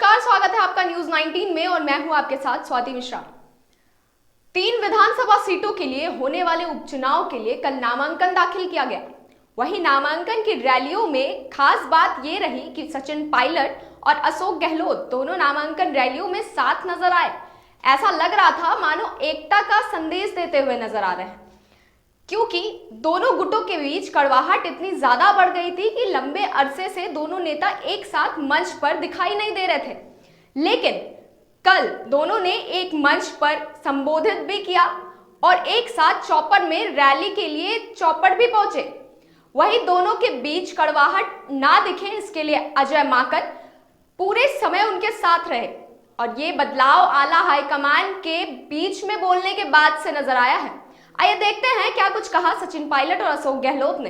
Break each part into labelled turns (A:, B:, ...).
A: नमस्कार, स्वागत है आपका न्यूज 19 में और मैं हूं आपके साथ स्वाति मिश्रा। 3 विधानसभा सीटों के लिए होने वाले उपचुनाव के लिए कल नामांकन दाखिल किया गया। वहीं नामांकन की रैलियों में खास बात ये रही कि सचिन पायलट और अशोक गहलोत दोनों नामांकन रैलियों में साथ नजर आए। ऐसा लग रहा था मानो एकता का संदेश देते हुए नजर आ रहे हैं, क्योंकि दोनों गुटों के बीच कड़वाहट इतनी ज्यादा बढ़ गई थी कि लंबे अरसे से दोनों नेता एक साथ मंच पर दिखाई नहीं दे रहे थे। लेकिन कल दोनों ने एक मंच पर संबोधित भी किया और एक साथ चौपड़ में रैली के लिए चौपड़ भी पहुंचे। वहीं दोनों के बीच कड़वाहट ना दिखे, इसके लिए अजय माकन पूरे समय उनके साथ रहे और ये बदलाव आला हाईकमान के बीच में बोलने के बाद से नजर आया है। आइए देखते हैं क्या कुछ कहा सचिन पायलट और अशोक गहलोत ने।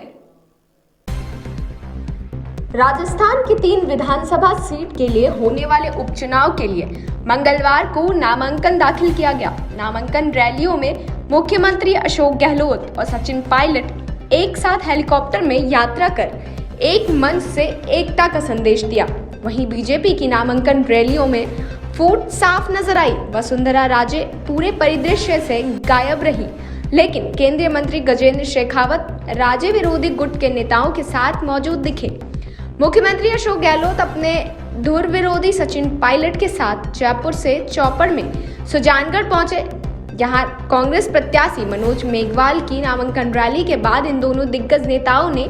A: राजस्थान की 3 विधानसभा सीट के लिए होने वाले उपचुनाव के लिए मंगलवार को नामांकन दाखिल किया गया। नामांकन रैलियों में मुख्यमंत्री अशोक गहलोत और सचिन पायलट एक साथ हेलीकॉप्टर में यात्रा कर एक मंच से एकता का संदेश दिया। वहीं बीजेपी की नामांकन रैलियों में फूट साफ नजर आई। वसुंधरा राजे पूरे परिदृश्य से गायब रही, लेकिन केंद्रीय मंत्री गजेंद्र शेखावत राजे विरोधी गुट के नेताओं के साथ मौजूद दिखे। मुख्यमंत्री अशोक गहलोत अपने धुर विरोधी सचिन पायलट के साथ जयपुर से चौपड़ में सुजानगढ़ पहुंचे। यहां कांग्रेस प्रत्याशी मनोज मेघवाल की नामांकन रैली के बाद इन दोनों दिग्गज नेताओं ने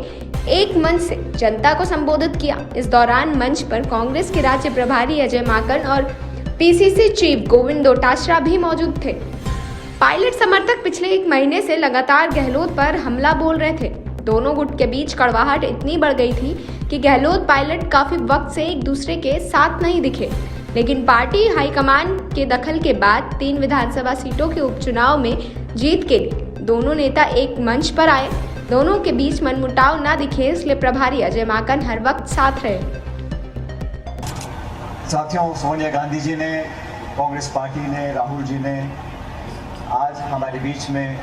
A: एक मंच से जनता को संबोधित किया। इस दौरान मंच पर कांग्रेस के राज्य प्रभारी अजय माकन और पीसीसी चीफ गोविंद डोटासरा भी मौजूद थे। पायलट समर्थक पिछले 1 महीने से लगातार गहलोत पर हमला बोल रहे थे। दोनों गुट के बीच कड़वाहट इतनी बढ़ गई थी कि गहलोत पायलट काफी वक्त से एक दूसरे के साथ नहीं दिखे। लेकिन पार्टी हाईकमान के दखल के बाद 3 विधानसभा सीटों के उपचुनाव में जीत के लिए दोनों नेता एक मंच पर आए। दोनों के बीच मनमुटाव ना दिखे, इसलिए प्रभारी अजय माकन हर वक्त साथ रहे।
B: साथियों, सोनिया गांधी जी ने, कांग्रेस पार्टी ने, राहुल जी ने आज हमारे बीच में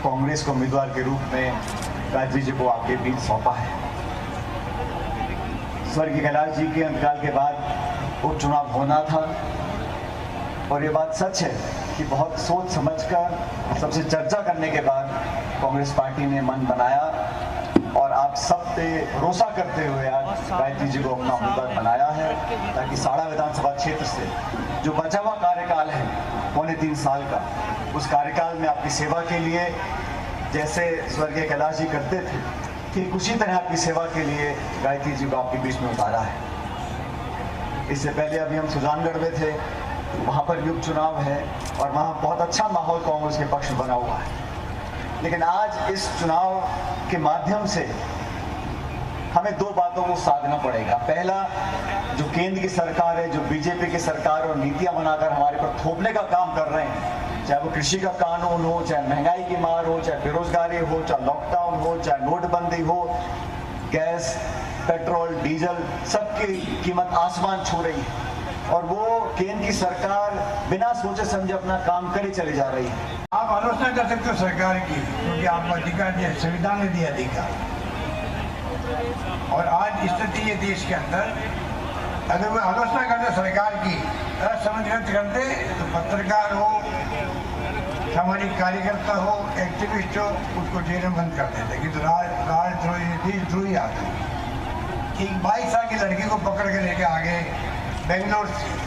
B: कांग्रेस को उम्मीदवार के रूप में गांधी जी को आपके बीच सौंपा है। स्वर्गीय कैलाश जी के अंतकाल के बाद उपचुनाव होना था और ये बात सच है कि बहुत सोच समझकर सबसे चर्चा करने के बाद कांग्रेस पार्टी ने मन बनाया और आप सब पे भरोसा करते हुए आज गायत्री जी को अपना उम्मीदवार बनाया है, ताकि साड़ा विधानसभा क्षेत्र से जो बचा हुआ कार्यकाल है 3.25 साल का, उस कार्यकाल में आपकी सेवा के लिए जैसे स्वर्गीय कैलाश जी करते थे, ठीक उसी तरह आपकी सेवा के लिए गायत्री जी को आपके बीच में उतारा है। इससे पहले अभी हम सुजानगढ़ में थे, वहाँ पर भी उपचुनाव है और वहाँ बहुत अच्छा माहौल कांग्रेस के पक्ष में बना हुआ है। लेकिन आज इस चुनाव के माध्यम से हमें 2 बातों को साधना पड़ेगा। पहला, जो केंद्र की सरकार है, जो बीजेपी की सरकार और नीतियां बनाकर हमारे पर थोपने का काम कर रहे हैं, चाहे वो कृषि का कानून हो, चाहे महंगाई की मार हो, चाहे बेरोजगारी हो, चाहे लॉकडाउन हो, चाहे नोटबंदी हो, गैस, पेट्रोल, डीजल सबकी कीमत आसमान छू रही है और वो केंद्र की सरकार बिना सोचे समझे अपना काम करे चली जा रही है।
C: आप आलोचना कर सकते हो सरकार की, क्योंकि आपको अधिकार दिया, संविधान ने दिया अधिकार। और आज स्थिति है देश के अंदर, अगर वो आलोचना करते सरकार की, असमझ व्यक्त करते तो पत्रकार हो, सामाजिक कार्यकर्ता हो, एक्टिविस्ट हो, उसको जेल में बंद कर देते। कि राजद्रोही, देशद्रोही आदमी। एक 22 साल की लड़की को पकड़ के लेके आगे बेंगलोर से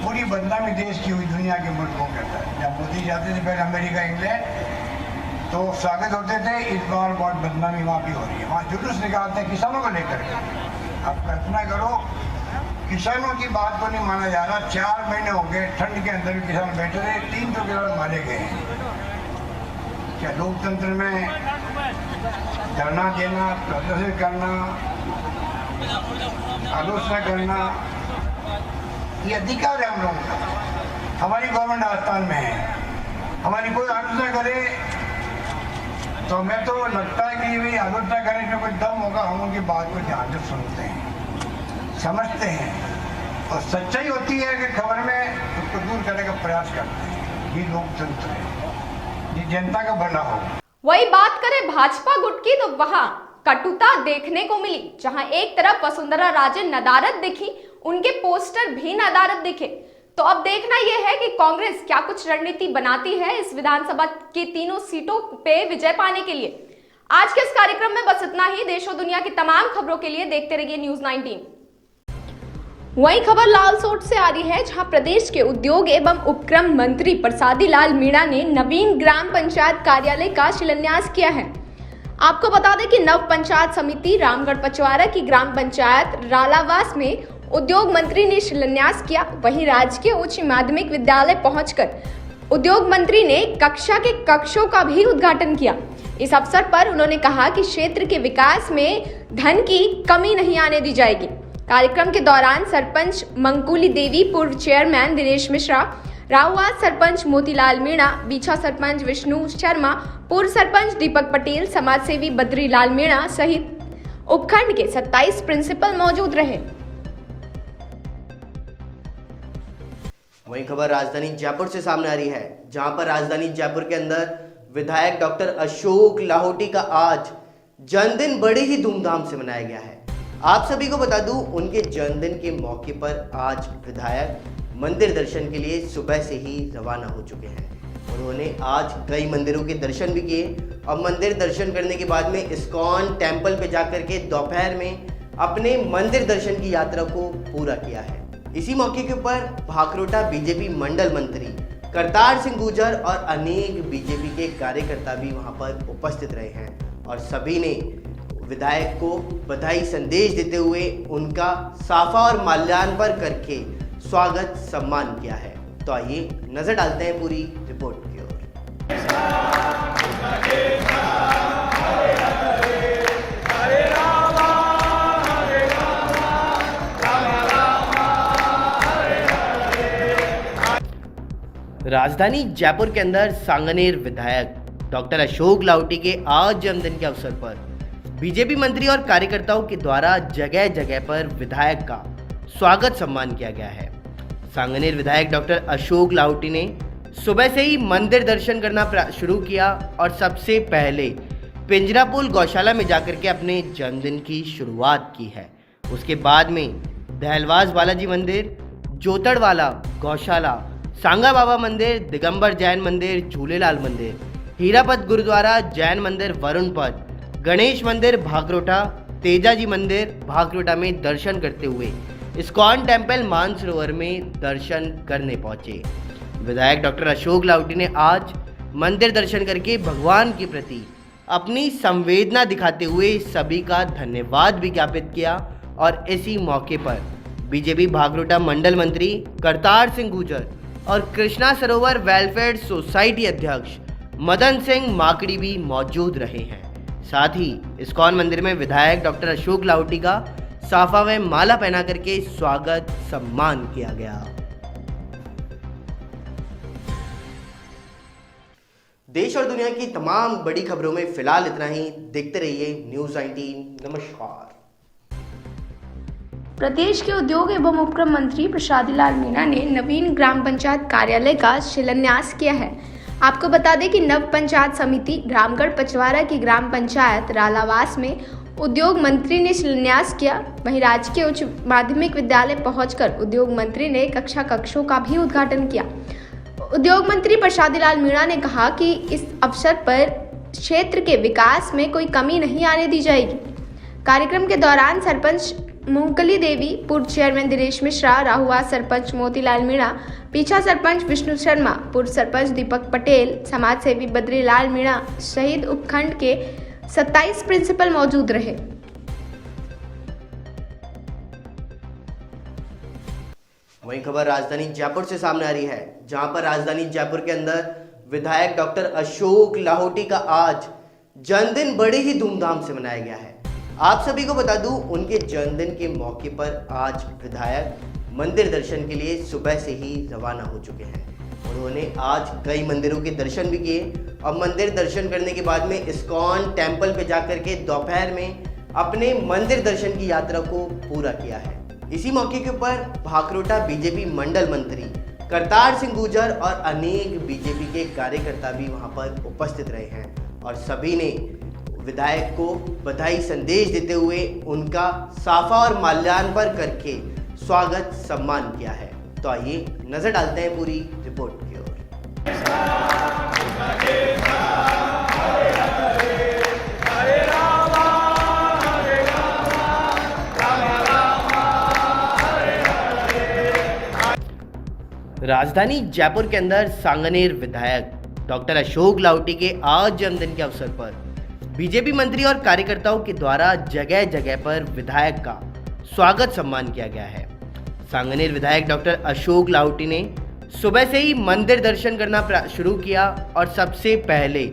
C: पूरी बदनामी देश की हुई दुनिया के मुल्कों के अंदर। जब मोदी जाते थे पहले अमेरिका, इंग्लैंड, तो स्वागत होते थे। इस बार बहुत बदनामी वहाँ भी हो रही है। वहाँ जुलूस निकालते हैं किसानों को लेकर के। आप कल्पना करो, किसानों की बात को नहीं माना जा रहा। 4 महीने हो गए ठंड के अंदर भी किसान बैठे रहे, 300 किसान मारे गए हैं। क्या लोकतंत्र में धरना देना, प्रदर्शन करना, आलोचना करना, ये अधिकार है हम लोगों का। हमारी गवर्नमेंट राजस्थान में है, हमारी कोई आलोचना करे तो हमें तो लगता है कि भाई आलोचना करने में कोई दम होगा। हम उनकी बात को ध्यान से सुनते हैं, समझते हैं और सच्चाई होती है कि खबर में उसको दूर करने का प्रयास करते हैं। ये लोकतंत्र है, ये जनता का बना हो।
A: वही बात करें भाजपा गुट की तो वहां कटुता देखने को मिली। जहां एक तरफ वसुंधरा राजे नदारद दिखी, उनके पोस्टर भी नदारद दिखे। तो अब देखना यह है कि कांग्रेस क्या कुछ रणनीति बनाती है इस विधानसभा की तीनों सीटों पे विजय पाने के लिए। आज के इस कार्यक्रम में बस इतना ही। देश और दुनिया की तमाम खबरों के लिए देखते रहिए न्यूज़ 19। वही खबर लालसोट से आ रही है, जहां प्रदेश के उद्योग एवं उपक्रम मंत्री प्रसादी लाल मीणा ने नवीन ग्राम पंचायत कार्यालय का शिलान्यास किया है। आपको बता दें कि नव पंचायत समिति रामगढ़ पचवारा की ग्राम पंचायत रालावास में उद्योग मंत्री ने शिलान्यास किया। वहीं राजकीय उच्च माध्यमिक विद्यालय पहुंचकर उद्योग मंत्री ने कक्षा के कक्षों का भी उद्घाटन किया। इस अवसर पर उन्होंने कहा कि क्षेत्र के विकास में धन की कमी नहीं आने दी जाएगी। कार्यक्रम के दौरान सरपंच मंकुली देवी, पूर्व चेयरमैन दिनेश मिश्रा, राहुआत सरपंच मोतीलाल मीणा, बीछा सरपंच विष्णु शर्मा, पूर्व सरपंच दीपक पटेल, समाजसेवी बद्रीलाल मीणा सहित उपखंड के 27 प्रिंसिपल मौजूद रहे।
D: वहीं खबर राजधानी जयपुर से सामने आ रही है, जहां पर राजधानी जयपुर के अंदर विधायक डॉक्टर अशोक लाहोटी का आज जन्मदिन बड़े ही धूमधाम से मनाया गया है। आप सभी को बता दूं, उनके जन्मदिन के मौके पर आज विधायक मंदिर दर्शन के लिए सुबह से ही रवाना हो चुके हैं। उन्होंने आज कई मंदिरों के दर्शन भी किए और मंदिर दर्शन करने के बाद में इस्कॉन टेम्पल पे जाकर के दोपहर में अपने मंदिर दर्शन की यात्रा को पूरा किया है। इसी मौके के ऊपर भाखरोटा बीजेपी मंडल मंत्री करतार सिंह गुर्जर और अनेक बीजेपी के कार्यकर्ता भी वहां पर उपस्थित रहे हैं और सभी ने विधायक को बधाई संदेश देते हुए उनका साफा और माल्यार्पण करके स्वागत सम्मान किया है। तो आइए नजर डालते हैं पूरी रिपोर्ट की ओर। राजधानी जयपुर के अंदर सांगनेर विधायक डॉक्टर अशोक लाहोटी के आज जन्मदिन के अवसर पर बीजेपी मंत्री और कार्यकर्ताओं के द्वारा जगह जगह पर विधायक का स्वागत सम्मान किया गया है। सांगनेर विधायक डॉक्टर अशोक लाहोटी ने सुबह से ही मंदिर दर्शन करना शुरू किया और सबसे पहले पिंजरापुल गौशाला में जाकर के अपने जन्मदिन की शुरुआत की है। उसके बाद में दहलवास बालाजी मंदिर, जोतड़वाला गौशाला, सांगा बाबा मंदिर, दिगंबर जैन मंदिर, झूलेलाल मंदिर, हीरापत गुरुद्वारा, जैन मंदिर वरुणपत, गणेश मंदिर भाखरोटा, तेजाजी मंदिर भाखरोटा में दर्शन करते हुए इस्कॉन टेम्पल मानसरोवर में दर्शन करने पहुंचे। विधायक डॉक्टर अशोक लाहोटी ने आज मंदिर दर्शन करके भगवान के प्रति अपनी संवेदना दिखाते हुए सभी का धन्यवाद भी ज्ञापित किया और इसी मौके पर बीजेपी भाखरोटा मंडल मंत्री करतार सिंह गुर्जर और कृष्णा सरोवर वेलफेयर सोसाइटी अध्यक्ष मदन सिंह माकड़ी भी मौजूद रहे हैं। साथ ही इस्कॉन मंदिर में विधायक डॉक्टर अशोक लाहोटी का साफा व माला पहना करके स्वागत सम्मान किया गया। देश और दुनिया की तमाम बड़ी खबरों में फिलहाल इतना ही। देखते रहिए न्यूज़ 19। नमस्कार।
A: प्रदेश के उद्योग एवं उपक्रम मंत्री प्रसादी लाल मीणा ने नवीन ग्राम पंचायत कार्यालय का शिलान्यास किया है। आपको बता दें कि नव पंचायत समिति रामगढ़ पचवारा की ग्राम पंचायत रालावास में उद्योग मंत्री ने शिलान्यास किया। वहीं राजकीय उच्च माध्यमिक विद्यालय पहुंचकर उद्योग मंत्री ने कक्षों का भी उद्घाटन किया। उद्योग मंत्री प्रसादी लाल मीणा ने कहा कि इस अवसर पर क्षेत्र के विकास में कोई कमी नहीं आने दी जाएगी। कार्यक्रम के दौरान सरपंच मंकुली देवी, पूर्व चेयरमैन दिनेश मिश्रा, राहुआत सरपंच मोतीलाल मीणा, पीछा सरपंच विष्णु शर्मा, पूर्व सरपंच दीपक पटेल, समाजसेवी बद्रीलाल मीणा सहित उपखंड के 27 प्रिंसिपल मौजूद रहे।
D: वहीं खबर राजधानी जयपुर से सामने आ रही है, जहां पर राजधानी जयपुर के अंदर विधायक डॉक्टर अशोक लाहोटी का आज जन्मदिन बड़े ही धूमधाम से मनाया गया है। आप सभी को बता दूं, उनके जन्मदिन के मौके पर आज विधायक मंदिर दर्शन के लिए सुबह से ही रवाना हो चुके हैं। उन्होंने आज कई मंदिरों के दर्शन भी किए और मंदिर दर्शन करने के बाद में इस्कॉन टेम्पल पे जाकर के दोपहर में अपने मंदिर दर्शन की यात्रा को पूरा किया है। इसी मौके के ऊपर भाखरोटा बीजेपी मंडल मंत्री करतार सिंह गुर्जर और अनेक बीजेपी के कार्यकर्ता भी वहां पर उपस्थित रहे हैं और सभी ने विधायक को बधाई संदेश देते हुए उनका साफा और माल्यार्पण करके स्वागत सम्मान किया है। तो आइए नजर डालते हैं पूरी रिपोर्ट की ओर। राजधानी जयपुर के अंदर सांगनेर विधायक डॉक्टर अशोक लाउटी के आज जन्मदिन के अवसर पर बीजेपी मंत्री और कार्यकर्ताओं के द्वारा जगह जगह पर विधायक का स्वागत सम्मान किया गया है। सांगनेर विधायक डॉक्टर अशोक लाउटी ने सुबह से ही मंदिर दर्शन करना शुरू किया और सबसे पहले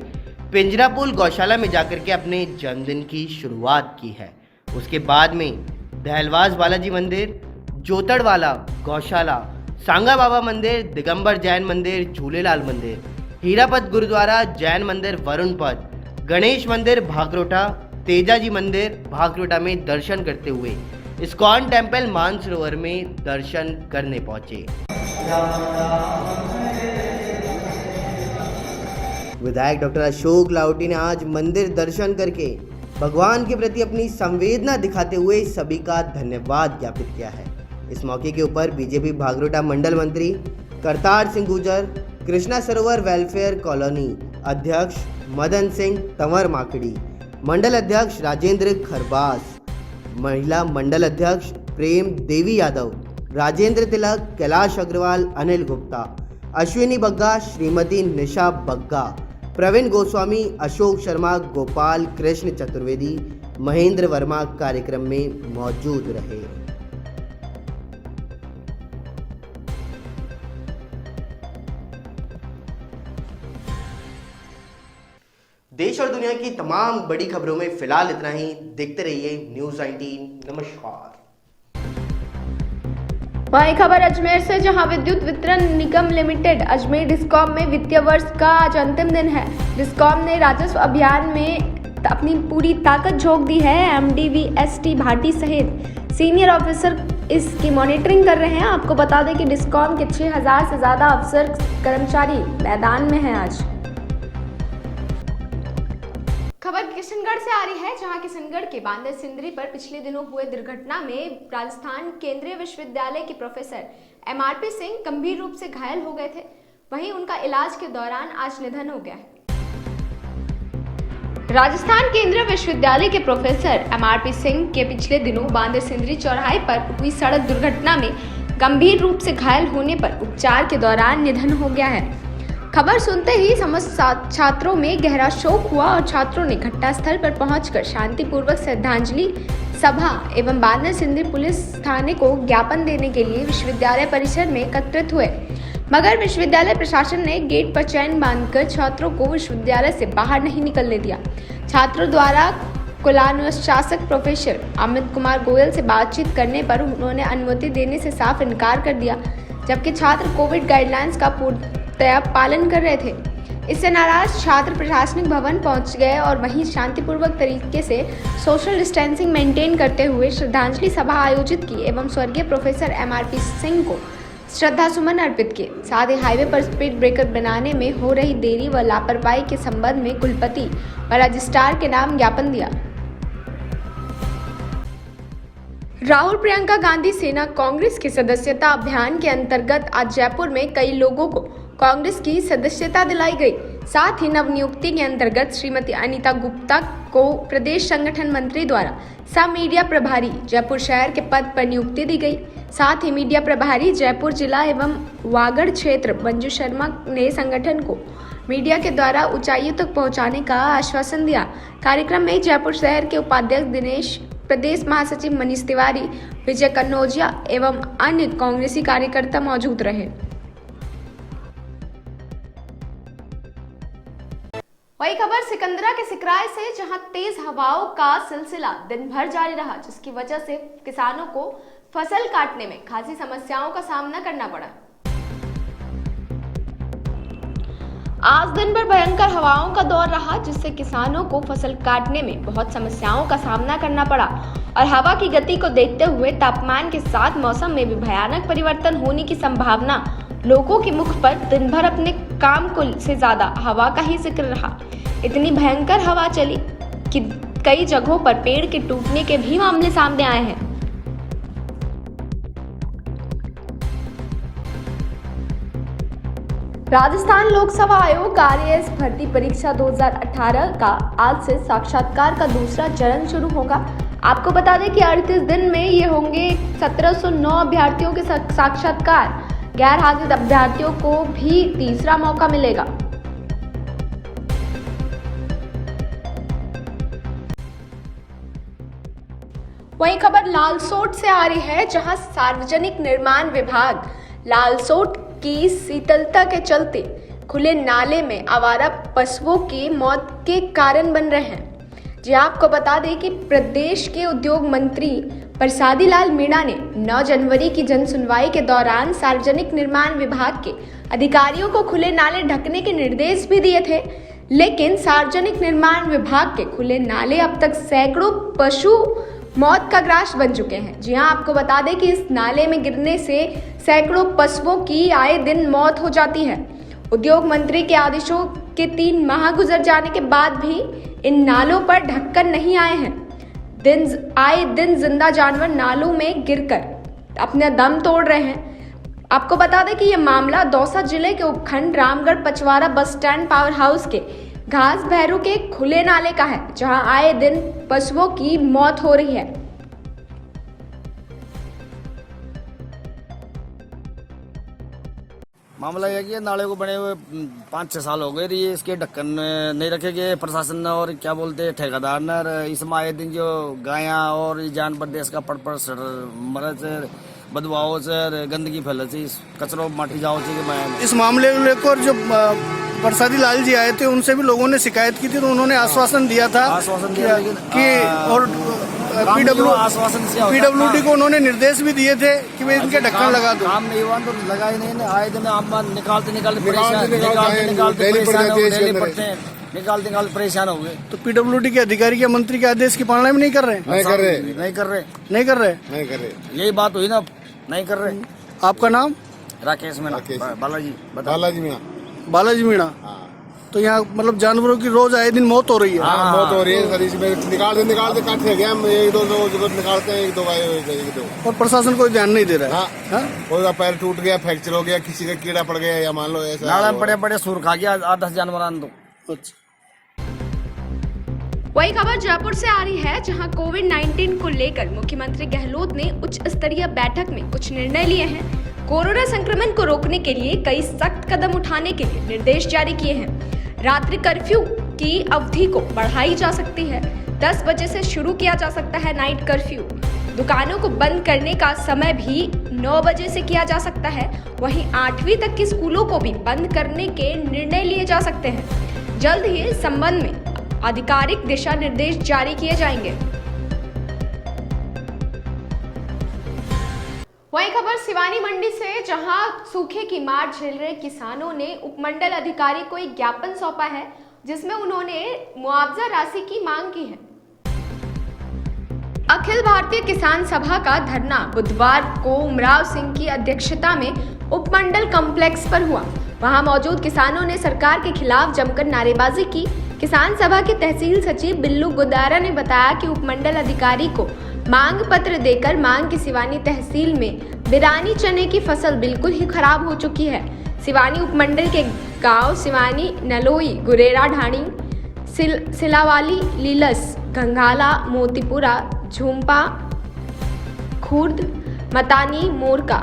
D: पिंजरापुल गौशाला में जाकर के अपने जन्मदिन की शुरुआत की है। उसके बाद में दहलवास बालाजी मंदिर, जोतड़वाला गौशाला, सांगा बाबा मंदिर, दिगंबर जैन मंदिर, झूलेलाल मंदिर, हीरापत गुरुद्वारा, जैन मंदिर वरुणपत, गणेश मंदिर भागरोटा, तेजाजी मंदिर भागरोटा में दर्शन करते हुए इस्कॉन टेम्पल मानसरोवर में दर्शन करने पहुंचे। विधायक डॉक्टर अशोक लाउटी ने आज मंदिर दर्शन करके भगवान के प्रति अपनी संवेदना दिखाते हुए सभी का धन्यवाद ज्ञापित किया है। इस मौके के ऊपर बीजेपी भागरोटा मंडल मंत्री करतार सिंह गुर्जर, कृष्णा सरोवर वेलफेयर कॉलोनी अध्यक्ष मदन सिंह तंवर माकड़ी, मंडल अध्यक्ष राजेंद्र खरबास, महिला मंडल अध्यक्ष प्रेम देवी यादव, राजेंद्र तिलक, कैलाश अग्रवाल, अनिल गुप्ता, अश्विनी बग्गा, श्रीमती निशा बग्गा, प्रवीण गोस्वामी, अशोक शर्मा, गोपाल कृष्ण चतुर्वेदी, महेंद्र वर्मा कार्यक्रम में मौजूद रहे। देश और दुनिया की तमाम बड़ी खबरों में फिलहाल इतना ही। देखते रहिए न्यूज़ 19। नमस्कार।
A: वही खबर अजमेर से, जहां विद्युत वितरण निगम लिमिटेड अजमेर डिस्कॉम में वित्तीय वर्ष का आज अंतिम दिन है। डिस्कॉम ने राजस्व अभियान में अपनी पूरी ताकत झोंक दी है। MD/VST भाटी सहित सीनियर ऑफिसर इसकी मॉनिटरिंग कर रहे हैं। आपको बता दें कि डिस्कॉम के 6000 से ज़्यादा अफसर कर्मचारी मैदान में हैं आज। खबर किशनगढ़ से आ रही है, जहां किशनगढ़ के बांदर सिंदरी पर पिछले दिनों हुए दुर्घटना में राजस्थान केंद्रीय विश्वविद्यालय के प्रोफेसर MRP सिंह गंभीर रूप से घायल हो गए थे। वहीं उनका इलाज के दौरान आज निधन हो गया है। राजस्थान केंद्रीय विश्वविद्यालय के प्रोफेसर MRP सिंह के पिछले दिनों बांदर सिंदरी चौराहे पर हुई सड़क दुर्घटना में गंभीर रूप से घायल होने पर उपचार के दौरान निधन हो गया है। खबर सुनते ही समस्त छात्रों में गहरा शोक हुआ और छात्रों ने घटनास्थल पर पहुंचकर शांतिपूर्वक श्रद्धांजलि सभा एवं बांदर सिंदरी पुलिस थाने को ज्ञापन देने के लिए विश्वविद्यालय परिसर में एकत्रित हुए, मगर विश्वविद्यालय प्रशासन ने गेट पर चैन बांधकर छात्रों को विश्वविद्यालय से बाहर नहीं निकलने दिया। छात्रों द्वारा कुलानुशासक प्रोफेसर अमित कुमार गोयल से बातचीत करने पर उन्होंने अनुमति देने से साफ इनकार कर दिया, जबकि छात्र कोविड गाइडलाइंस का पूर्णतया पालन कर रहे थे। इससे नाराज छात्र प्रशासनिक भवन पहुंच गए और वहीं शांतिपूर्वक तरीके से सोशल डिस्टेंसिंग मेंटेन करते हुए श्रद्धांजलि सभा आयोजित की एवं स्वर्गीय प्रोफेसर MRP सिंह को श्रद्धा सुमन अर्पित किए। साथ ही हाईवे पर स्पीड ब्रेकर बनाने में हो रही देरी व लापरवाही के संबंध में कुलपति व रजिस्ट्रार के नाम ज्ञापन दिया। राहुल प्रियंका गांधी सेना कांग्रेस के सदस्यता अभियान के अंतर्गत आज जयपुर में कई लोगों को कांग्रेस की सदस्यता दिलाई गई। साथ ही नवनियुक्ति के अंतर्गत श्रीमती अनीता गुप्ता को प्रदेश संगठन मंत्री द्वारा सब मीडिया प्रभारी जयपुर शहर के पद पर नियुक्ति दी गई। साथ ही मीडिया प्रभारी जयपुर जिला एवं वागड़ क्षेत्र मंजू शर्मा ने संगठन को मीडिया के द्वारा ऊंचाइयों तक पहुंचाने का आश्वासन दिया। कार्यक्रम में जयपुर शहर के उपाध्यक्ष दिनेश, प्रदेश महासचिव मनीष तिवारी, विजय कन्नौजिया एवं अन्य कांग्रेसी कार्यकर्ता मौजूद रहे। वही खबर सिकंदरा के सिकराय से, जहां तेज हवाओं का सिलसिला दिन भर जारी रहा, जिसकी वजह से किसानों को फसल काटने में खासी समस्याओं का सामना करना पड़ा। आज दिन भर भयंकर हवाओं का दौर रहा, जिससे किसानों को फसल काटने में बहुत समस्याओं का सामना करना पड़ा और हवा की गति को देखते हुए तापमान के साथ मौसम में भी भयानक परिवर्तन होने की संभावना लोगों के मुख पर दिन भर अपने काम को से ज्यादा हवा का ही जिक्र रहा। इतनी भयंकर हवा चली कि कई जगहों पर पेड़ के टूटने के भी मामले सामने आए हैं। राजस्थान लोकसभा आयोग आरएएस भर्ती परीक्षा 2018 का आज से साक्षात्कार का दूसरा चरण शुरू होगा। आपको बता दें कि 38 दिन में ये होंगे 1709 अभ्यर्थियों के साक्षात्कार। गैर हाजिर अभ्यर्थियों को भी तीसरा मौका मिलेगा। वहीं खबर लालसोट से आ रही है, जहां सार्वजनिक निर्माण विभाग लालसोट की शीतलता के चलते खुले नाले में आवारा पशुओं की मौत के कारण बन रहे हैं। जी आपको बता दें कि प्रदेश के उद्योग मंत्री प्रसादी लाल मीणा ने 9 जनवरी की जन सुनवाई के दौरान सार्वजनिक निर्माण विभाग के अधिकारियों को खुले नाले ढकने के निर्देश भी दिए थे, लेकिन सार्वजनिक निर्माण विभाग के खुले नाले अब तक सैकड़ों पशु मौत का ग्रास बन चुके हैं। जी हाँ, आपको बता दें कि इस नाले में गिरने से सैकड़ों पशुओं की आए दिन मौत हो जाती है। उद्योग मंत्री के आदेशों के 3 माह गुजर जाने के बाद भी इन नालों पर ढक्कन नहीं आए हैं। आए दिन जिंदा जानवर नालों में गिरकर अपना दम तोड़ रहे हैं। आपको बता दें कि यह मामला दौसा जिले के उपखंड Ramgarh Pachwara bus stand power house के घास भैरू के खुले नाले का है, जहां आए दिन पशुओं की मौत हो रही है।
E: मामला यह कि नाले को बने हुए 5-6 साल हो गए ये इसके ढक्कन नहीं रखे गए प्रशासन ने और क्या बोलते हैं ठेकेदार ने। इसमें आए दिन जो गायां और जानवर देश का पड़ मरे से बदवाओं से गंदगी फैले से कचरों माटी जाओ से।
F: इस मामले को लेकर जो प्रसादी लाल जी आए थे उनसे भी लोगों ने शिकायत की थी, तो उन्होंने आश्वासन दिया था कि और पीडब्ल्यूडी को उन्होंने निर्देश भी दिए थे कि वे इनके ढक्कन लगा दो।
E: काम नहीं हुआ तो लगा ही नहीं। आए दिन हम निकालते परेशान हो गए।
F: तो पीडब्ल्यूडी के अधिकारी या मंत्री के आदेश की पालना भी नहीं कर रहे।
E: नहीं कर रहे। यही बात हुई ना, नहीं कर रहे।
F: आपका नाम?
E: राकेश मीणा।
F: बालाजी मीणा। तो यहाँ मतलब जानवरों की रोज आए दिन मौत हो रही है।
G: मौत हो रही है सर। इसमें निकालते काटते गए हम, 1-2 निकालते हैं, 1-2
F: और प्रशासन कोई ध्यान नहीं दे रहा है।
G: और पैर टूट गया, फ्रैक्चर हो गया, किसी का कीड़ा पड़ गया या मान लो ऐसा
E: बड़े सुर खा गया 8-10 जानवर।
A: वही खबर जयपुर से आ रही है, जहां कोविड-19 को लेकर मुख्यमंत्री गहलोत ने उच्च स्तरीय बैठक में कुछ निर्णय लिए हैं। कोरोना संक्रमण को रोकने के लिए कई सख्त कदम उठाने के लिए निर्देश जारी किए हैं। रात्रि कर्फ्यू की अवधि को बढ़ाई जा सकती है। 10 बजे से शुरू किया जा सकता है नाइट कर्फ्यू। दुकानों को बंद करने का समय भी 9 बजे से किया जा सकता है। वहीं 8वीं तक के स्कूलों को भी बंद करने के निर्णय लिए जा सकते हैं। जल्द ही इस संबंध में आधिकारिक दिशा निर्देश जारी किए जाएंगे। वही खबर सिवानी मंडी से, जहां सूखे की मार झेल रहे किसानों ने उपमंडल अधिकारी को एक ज्ञापन सौंपा है, जिसमें उन्होंने मुआवजा राशि की मांग की है। अखिल भारतीय किसान सभा का धरना बुधवार को उमराव सिंह की अध्यक्षता में उपमंडल कॉम्प्लेक्स पर हुआ। वहां मौजूद किसानों ने सरकार के खिलाफ जमकर नारेबाजी की। किसान सभा के तहसील सचिव बिल्लू गुदारा ने बताया कि उपमंडल अधिकारी को मांग पत्र देकर मांग की सिवानी तहसील में बिरानी चने की फसल बिल्कुल ही खराब हो चुकी है। सिवानी उपमंडल के गांव सिवानी, नलोई, गुरेरा ढाणी, सिलावाली, लीलस, घंघाला, मोतीपुरा, झुम्पा, खुर्द, मतानी, मोरका,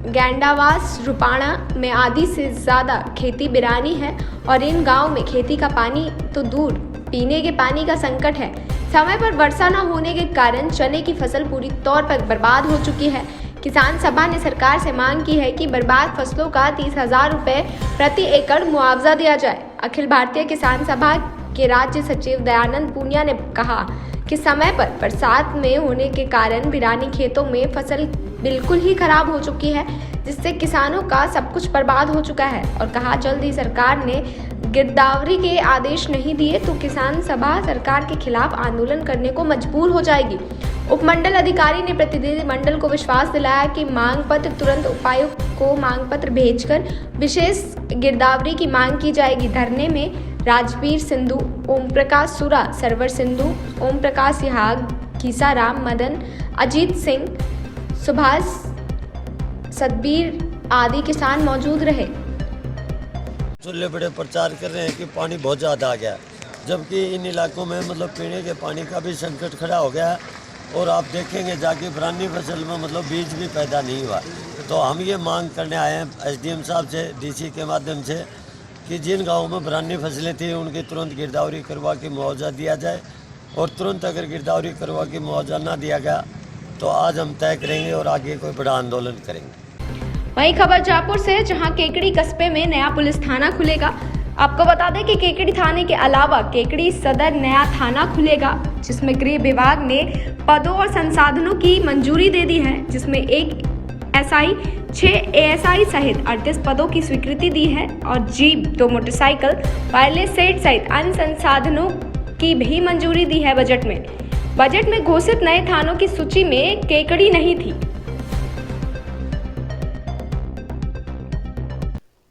A: गैंडावास, रुपाणा में आधी से ज़्यादा खेती बिरानी है और इन गांव में खेती का पानी तो दूर, पीने के पानी का संकट है। समय पर वर्षा न होने के कारण चने की फसल पूरी तौर पर बर्बाद हो चुकी है। किसान सभा ने सरकार से मांग की है कि बर्बाद फसलों का 30,000 रुपये प्रति एकड़ मुआवजा दिया जाए। अखिल भारतीय किसान सभा के राज्य सचिव दयानंद पूनिया ने कहा कि समय पर बरसात में होने के कारण बिरानी खेतों में फसल बिल्कुल ही खराब हो चुकी है, जिससे किसानों का सब कुछ बर्बाद हो चुका है और कहा जल्द ही सरकार ने गिरदावरी के आदेश नहीं दिए तो किसान सभा सरकार के खिलाफ आंदोलन करने को मजबूर हो जाएगी। उपमंडल अधिकारी ने प्रतिनिधि मंडल को विश्वास दिलाया कि मांग पत्र तुरंत उपायुक्त को मांग पत्र भेजकर विशेष गिरदावरी की मांग की जाएगी। धरने में राजवीर सिंधु, ओम प्रकाश सुरा, सरवर सिंधु, ओम प्रकाश सिहाग, घीसाराम, मदन, अजीत सिंह, सुभाष, सतबीर आदि किसान मौजूद रहे।
H: चूल्हे बड़े प्रचार कर रहे हैं कि पानी बहुत ज़्यादा आ गया है, जबकि इन इलाकों में मतलब पीने के पानी का भी संकट खड़ा हो गया है। और आप देखेंगे जाके पुरानी फसल में मतलब बीज भी पैदा नहीं हुआ। तो हम ये मांग करने आए हैं SDM साहब से, DC के माध्यम से, कि जिन गाँवों में पुरानी फसलें थी उनकी तुरंत गिरदावरी करवा के मुआवजा दिया जाए। और तुरंत अगर गिरदावरी करवा के मुआवजा ना दिया गया तो आज हम तय करेंगे और आगे कोई बड़ा आंदोलन करेंगे।
A: वहीं खबर जयपुर से, जहां केकड़ी कस्बे में नया पुलिस थाना खुलेगा। आपको बता दें कि केकड़ी थाने के अलावा केकड़ी सदर नया थाना खुलेगा, जिसमें गृह विभाग ने पदों और संसाधनों की मंजूरी दे दी है, जिसमें 1 SI, 6 ASI सहित 38 पदों की स्वीकृति दी है और जीप, 2 मोटरसाइकिल, वायरलेस सेट सहित अन्य संसाधनों की भी मंजूरी दी है। बजट में घोषित नए थानों की सूची में केकड़ी नहीं थी।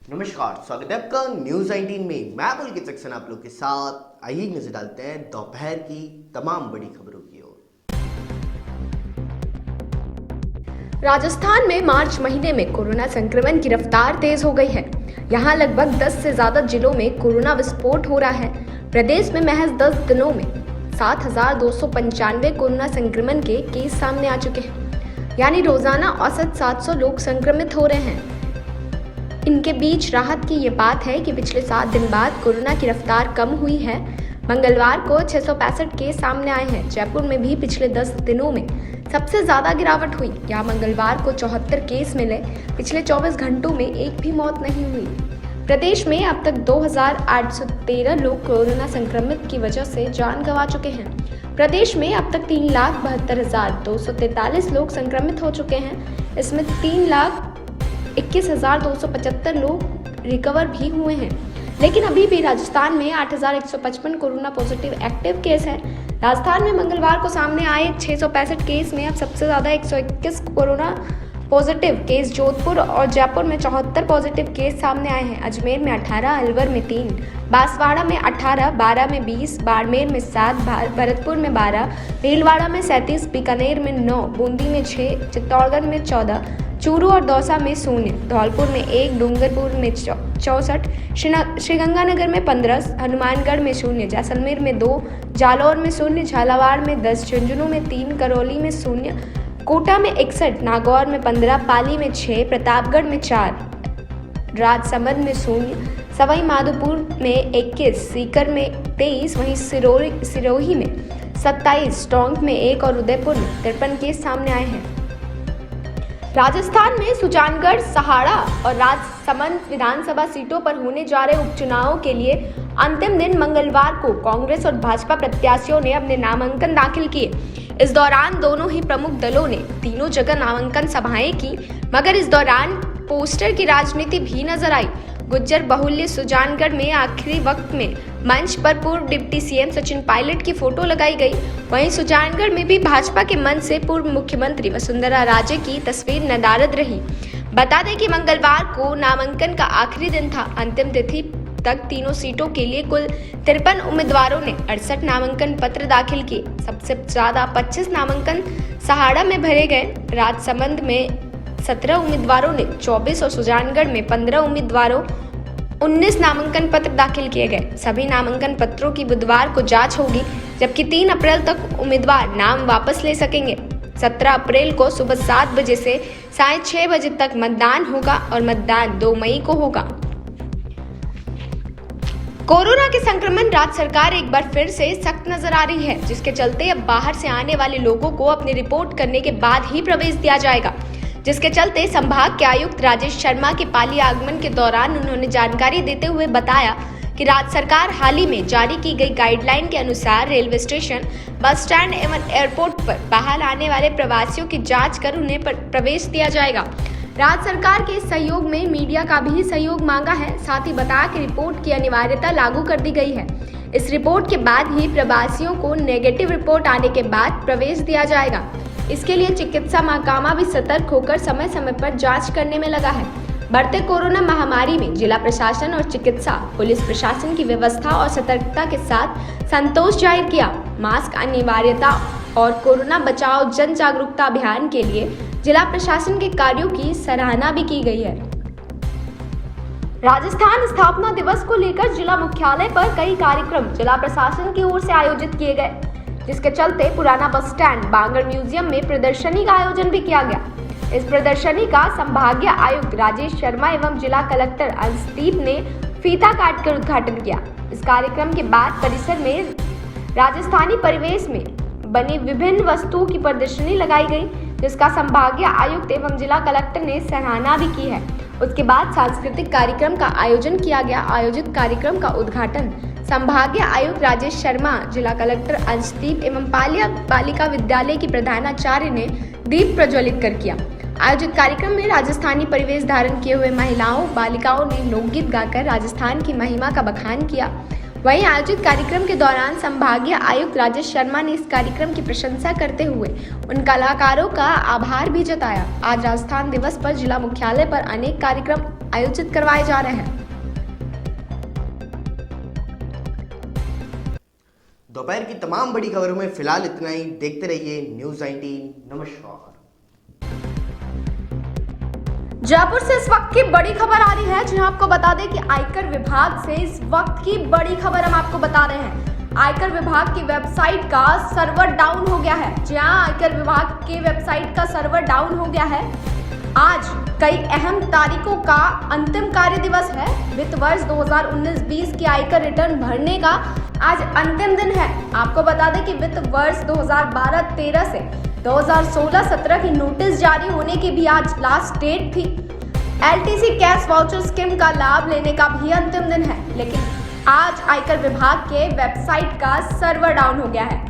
D: नमस्कार, स्वागत है आपका न्यूज 19 में। मैं पुलकित सक्सेना आप लोग के साथ। आइए नजर डालते हैं दोपहर की तमाम बड़ी खबरों की ओर।
A: राजस्थान में मार्च महीने में कोरोना संक्रमण की रफ्तार तेज हो गई है। यहां लगभग 10 से ज्यादा जिलों में कोरोना विस्फोट हो रहा है। प्रदेश में महज 10 दिनों में 7,295 कोरोना संक्रमण के केस सामने आ चुके हैं, यानी रोजाना औसत 700 लोग संक्रमित हो रहे हैं। इनके बीच राहत की ये बात है कि पिछले 7 दिन बाद कोरोना की रफ्तार कम हुई है। मंगलवार को 665 केस सामने आए हैं। जयपुर में भी पिछले 10 दिनों में सबसे ज्यादा गिरावट हुई। यहाँ मंगलवार को 74 केस मिले। पिछले 24 घंटों में एक भी मौत नहीं हुई। प्रदेश में अब तक 2,813 लोग कोरोना संक्रमित की वजह से जान गंवा चुके हैं। प्रदेश में अब तक 3,72,243 लोग संक्रमित हो चुके हैं। इसमें 3,21,275 लोग रिकवर भी हुए हैं। लेकिन अभी भी राजस्थान में 8,155 कोरोना पॉजिटिव एक्टिव केस है। राजस्थान में मंगलवार को सामने आए 665 केस में अब सबसे ज्यादा 121 कोरोना पॉजिटिव केस जोधपुर और जयपुर में 74 पॉजिटिव केस सामने आए हैं। अजमेर में 18, अलवर में 3, बांसवाड़ा में 18, बारां में 20, बाड़मेर में 7, भरतपुर में 12, भीलवाड़ा में 37, बीकानेर में 9, बूंदी में 6, चित्तौड़गढ़ में 14, चूरू और दौसा में 0, धौलपुर में 1, डूंगरपुर में 64, श्रीगंगानगर में 15, हनुमानगढ़ में 0, जैसलमेर में 2, जालौर में 0, झालावाड़ में 10, झुंझुनू में 3, करौली में 0, कोटा में 61, नागौर में 15, पाली में 6, प्रतापगढ़ में 4, राजसमंद में 0, सवाई माधोपुर में 21, सीकर में 23, वहीं सिरोही में 27, टोंक में 1 और उदयपुर में 53 केस सामने आए हैं। राजस्थान में सुजानगढ़, सहाड़ा और राजसमंद विधानसभा सीटों पर होने जा रहे उपचुनावों के लिए अंतिम दिन मंगलवार को कांग्रेस और भाजपा प्रत्याशियों ने अपने नामांकन दाखिल किए। इस दौरान दोनों ही प्रमुख दलों ने तीनों जगह नामांकन सभाएं की, मगर इस दौरान पोस्टर की राजनीति भी नजर आई। गुज्जर बहुल्य सुजानगढ़ में आखिरी वक्त में मंच पर पूर्व डिप्टी CM सचिन पायलट की फोटो लगाई गई। वहीं सुजानगढ़ में भी भाजपा के मंच से पूर्व मुख्यमंत्री वसुंधरा राजे की तस्वीर नदारद रही। बता दें कि मंगलवार को नामांकन का आखिरी दिन था। अंतिम तिथि तक तीनों सीटों के लिए कुल 53 उम्मीदवारों ने 68 नामांकन पत्र दाखिल किए। सबसे ज्यादा 25 नामांकन सहाड़ा में भरे गए। राजसमंद में 17 उम्मीदवारों ने 24 और सुजानगढ़ में 15 उम्मीदवारों 19 नामांकन पत्र दाखिल किए गए। सभी नामांकन पत्रों की बुधवार को जांच होगी, जबकि 3 अप्रैल तक उम्मीदवार नाम वापस ले सकेंगे। 17 अप्रैल को सुबह 7 बजे से साढ़े 6 बजे तक मतदान होगा और मतदान 2 मई को होगा। कोरोना के संक्रमण राज्य सरकार एक बार फिर से सख्त नजर आ रही है, जिसके चलते अब बाहर से आने वाले लोगों को अपनी रिपोर्ट करने के बाद ही प्रवेश दिया जाएगा। जिसके चलते संभाग के आयुक्त राजेश शर्मा के पाली आगमन के दौरान उन्होंने जानकारी देते हुए बताया कि राज्य सरकार हाल ही में जारी की गई गाइडलाइन के अनुसार रेलवे स्टेशन, बस स्टैंड एवं एयरपोर्ट पर बाहर आने वाले प्रवासियों की जांच कर उन्हें प्रवेश दिया जाएगा। राज्य सरकार के इस सहयोग में मीडिया का भी सहयोग मांगा है। साथ ही बताया कि रिपोर्ट की अनिवार्यता लागू कर दी गई है। इस रिपोर्ट के बाद ही प्रवासियों को नेगेटिव रिपोर्ट आने के बाद प्रवेश दिया जाएगा। इसके लिए चिकित्सा महकमा भी सतर्क होकर समय समय पर जांच करने में लगा है। बढ़ते कोरोना महामारी में जिला प्रशासन और चिकित्सा पुलिस प्रशासन की व्यवस्था और सतर्कता के साथ संतोष जाहिर किया। मास्क अनिवार्यता और कोरोना बचाओ जन जागरूकता अभियान के लिए जिला प्रशासन के कार्यों की सराहना भी की गई है। राजस्थान स्थापना दिवस को लेकर जिला मुख्यालय पर कई कार्यक्रम जिला प्रशासन की ओर से आयोजित किए गए, जिसके चलते पुराना बस स्टैंड बांगड़ म्यूजियम में प्रदर्शनी का आयोजन भी किया गया। इस प्रदर्शनी का संभागीय आयुक्त राजेश शर्मा एवं जिला कलेक्टर अंशदीप ने फीता काटकर उद्घाटन किया। इस कार्यक्रम के बाद परिसर में राजस्थानी परिवेश में बनी विभिन्न वस्तुओं की प्रदर्शनी लगाई गई, जिसका संभागीय आयुक्त एवं जिला कलेक्टर ने सराहना भी की है। उसके बाद सांस्कृतिक कार्यक्रम का आयोजन किया गया। आयोजित कार्यक्रम का उद्घाटन संभागीय आयुक्त राजेश शर्मा, जिला कलेक्टर अंशदीप एवं बालिका विद्यालय की प्रधानाचार्य ने दीप प्रज्वलित कर किया। आयोजित कार्यक्रम में राजस्थानी परिवेश धारण किए हुए महिलाओं बालिकाओं ने लोकगीत गाकर राजस्थान की महिमा का बखान किया। वहीं आयोजित कार्यक्रम के दौरान संभागीय आयुक्त राजेश शर्मा ने इस कार्यक्रम की प्रशंसा करते हुए उन कलाकारों का आभार भी जताया। आज राजस्थान दिवस पर जिला मुख्यालय पर अनेक कार्यक्रम आयोजित करवाए जा रहे हैं।
D: दोपहर की तमाम बड़ी खबरों में फिलहाल इतना ही। देखते रहिए न्यूज़ 19। नमस्कार।
A: जयपुर से इस वक्त की बड़ी खबर आ रही है, जहां आपको बता दें कि आयकर विभाग से इस वक्त की बड़ी खबर हम आपको बता रहे हैं। आयकर विभाग की वेबसाइट का सर्वर डाउन हो गया है। जहां आयकर विभाग के वेबसाइट का सर्वर डाउन हो गया है। आज कई अहम तारीखों का अंतिम कार्य दिवस है। वित्त वर्ष 2019-20 की आयकर रिटर्न भरने का आज अंतिम दिन है। आपको बता दें कि वित्त वर्ष 2012-13 से 2016-17 की नोटिस जारी होने की भी आज लास्ट डेट थी। LTC कैश वाउचर स्कीम का लाभ लेने का भी अंतिम दिन है, लेकिन आज आयकर विभाग के वेबसाइट का सर्वर डाउन हो गया है।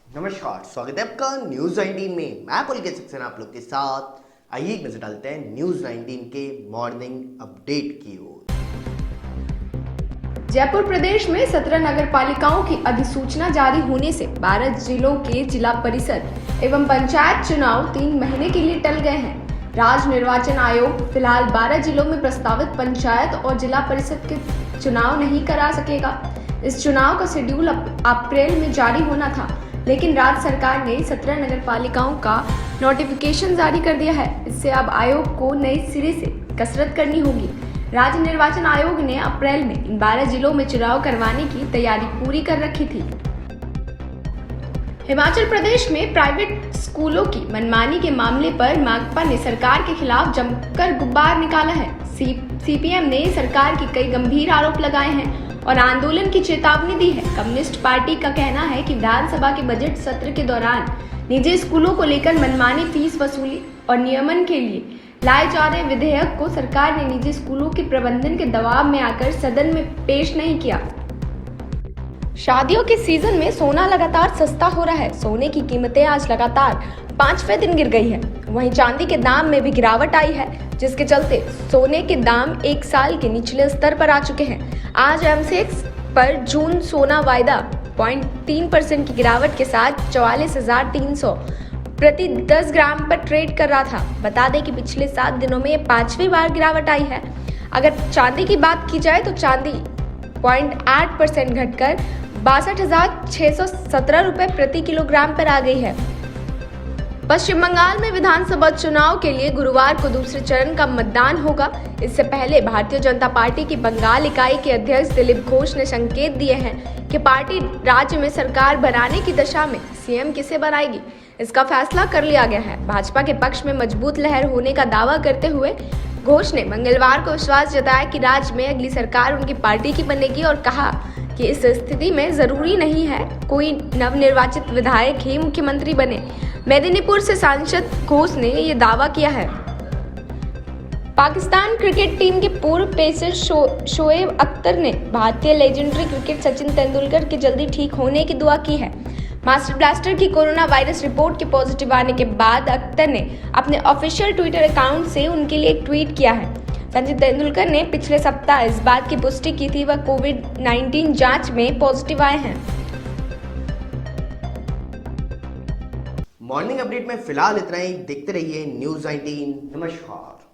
D: नमस्कार, स्वागत है आपका न्यूज़ 19 में। मैं पुलकित सक्सेना आप लोग के साथ। आइए एक नजर डालते हैं न्यूज़ 19 के मॉर्निंग अपडेट की ओर।
A: जयपुर प्रदेश में 17 नगर पालिकाओं की अधिसूचना जारी होने से 12 जिलों के जिला परिषद एवं पंचायत चुनाव 3 महीने के लिए टल गए हैं। राज्य निर्वाचन आयोग फिलहाल 12 जिलों में प्रस्तावित पंचायत और जिला परिषद के चुनाव नहीं करा सकेगा। इस चुनाव का शेड्यूल अप्रैल में जारी होना था, लेकिन राज्य सरकार ने 17 नगर पालिकाओं का नोटिफिकेशन जारी कर दिया है। इससे अब आयोग को नए सिरे से कसरत करनी होगी। राज्य निर्वाचन आयोग ने अप्रैल में इन 12 जिलों में चुनाव करवाने की तैयारी पूरी कर रखी थी। हिमाचल प्रदेश में प्राइवेट स्कूलों की मनमानी के मामले पर माकपा ने सरकार के खिलाफ जमकर गुब्बार निकाला है। CPM ने सरकार के कई गंभीर आरोप लगाए हैं और आंदोलन की चेतावनी दी है। कम्युनिस्ट पार्टी का कहना है कि विधानसभा के बजट सत्र के दौरान निजी स्कूलों को लेकर मनमानी फीस वसूली और नियमन के लिए लाए जा रहे विधेयक को सरकार ने निजी स्कूलों के प्रबंधन के दबाव में आकर सदन में पेश नहीं किया। शादियों के सीजन में सोना लगातार सस्ता हो रहा है। सोने की कीमतें आज लगातार 5वें दिन गिर गई है। वहीं चांदी के दाम में भी गिरावट आई है, जिसके चलते सोने के दाम 1 साल के निचले स्तर पर आ चुके हैं। आज MCX पर जून सोना वायदा 0.3% की गिरावट के साथ 44,300 प्रति 10 ग्राम पर ट्रेड कर रहा था। बता दें कि पिछले 7 दिनों में 5वीं बार गिरावट आई है। अगर चांदी की बात की जाए तो चांदी 0.8% घटकर 62,617 रुपए प्रति किलोग्राम पर आ गई है। पश्चिम बंगाल में विधानसभा चुनाव के लिए गुरुवार को दूसरे चरण का मतदान होगा। इससे पहले भारतीय जनता पार्टी की बंगाल इकाई के अध्यक्ष दिलीप घोष ने संकेत दिए हैं कि पार्टी राज्य में सरकार बनाने की दशा में CM किसे बनाएगी, इसका फैसला कर लिया गया है। भाजपा के पक्ष में मजबूत लहर होने का दावा करते हुए घोष ने मंगलवार को विश्वास जताया कि राज्य में अगली सरकार उनकी पार्टी की बनेगी और कहा कि इस स्थिति में जरूरी नहीं है कोई नवनिर्वाचित विधायक ही मुख्यमंत्री बने। मेदिनीपुर से सांसद घोष ने ये दावा किया है। पाकिस्तान क्रिकेट टीम के पूर्व पेसर शोएब अख्तर ने भारतीय लेजेंडरी क्रिकेट सचिन तेंदुलकर के जल्दी ठीक होने की दुआ की है। मास्टर ब्लास्टर की कोरोना वायरस रिपोर्ट के पॉजिटिव आने के बाद अख्तर ने अपने ऑफिशियल ट्विटर अकाउंट से उनके लिए एक ट्वीट किया है। सचिन तेंदुलकर ने पिछले सप्ताह इस बात की पुष्टि की थी वह कोविड-19 जांच में पॉजिटिव आए हैं।
D: मॉर्निंग अपडेट में फिलहाल इतना ही। देखते रहिए न्यूज़ 19। नमस्कार।